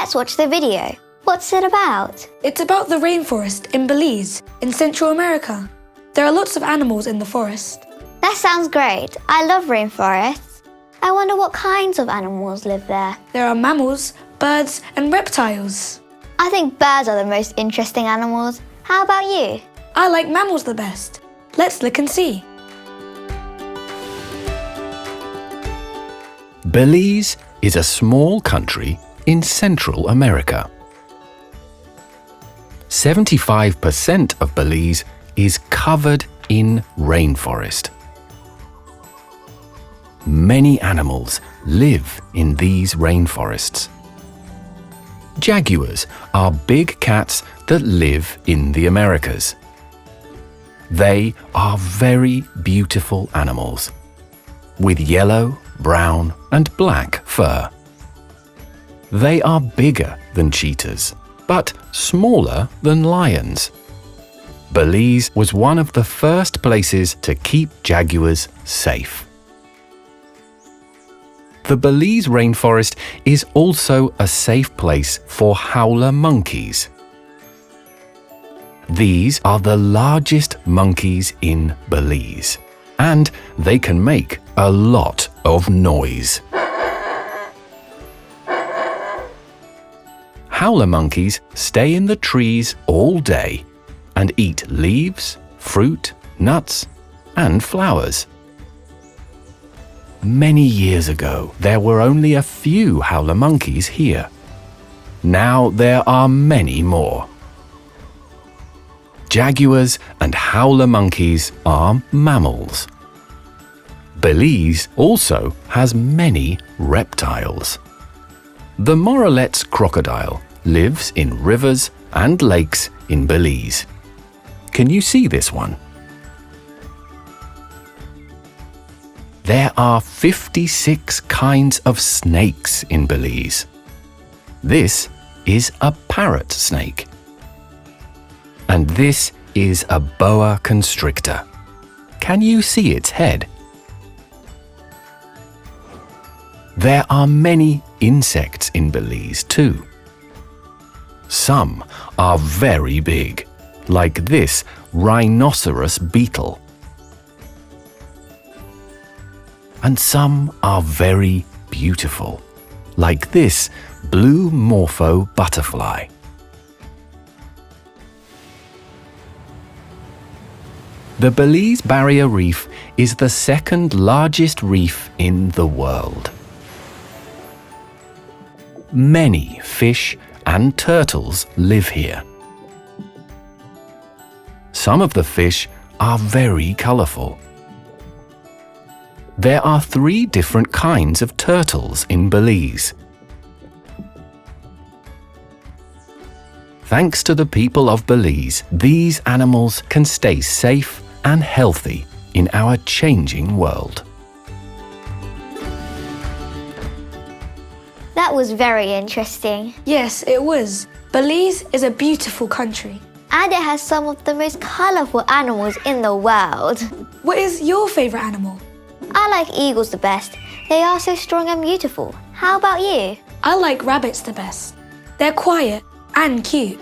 Let's watch the video. What's it about? It's about the rainforest in Belize, in Central America. There are lots of animals in the forest. That sounds great. I love rainforests. I wonder what kinds of animals live there. There are mammals, birds, and reptiles. I think birds are the most interesting animals. How about you? I like mammals the best. Let's look and see. Belize is a small country in Central America. 75% of Belize is covered in rainforest. Many animals live in these rainforests. Jaguars are big cats that live in the Americas. They are very beautiful animals, with yellow, brown, and black fur. They are bigger than cheetahs, but smaller than lions. Belize was one of the first places to keep jaguars safe. The Belize rainforest is also a safe place for howler monkeys. These are the largest monkeys in Belize, and they can make a lot of noise. Howler monkeys stay in the trees all day and eat leaves, fruit, nuts, and flowers. Many years ago, there were only a few howler monkeys here. Now there are many more. Jaguars and howler monkeys are mammals. Belize also has many reptiles. The Morelet's crocodile lives in rivers and lakes in Belize. Can you see this one? There are 56 kinds of snakes in Belize. This is a parrot snake. And this is a boa constrictor. Can you see its head? There are many insects in Belize too. Some are very big, like this rhinoceros beetle. And some are very beautiful, like this blue morpho butterfly. The Belize Barrier Reef is the second largest reef in the world. Many fish and turtles live here. Some of the fish are very colorful. There are 3 different kinds of turtles in Belize. Thanks to the people of Belize, these animals can stay safe and healthy in our changing world. That was very interesting. Yes, it was. Belize is a beautiful country. And it has some of the most colorful animals in the world. What is your favorite animal? I like eagles the best. They are so strong and beautiful. How about you? I like rabbits the best. They're quiet and cute.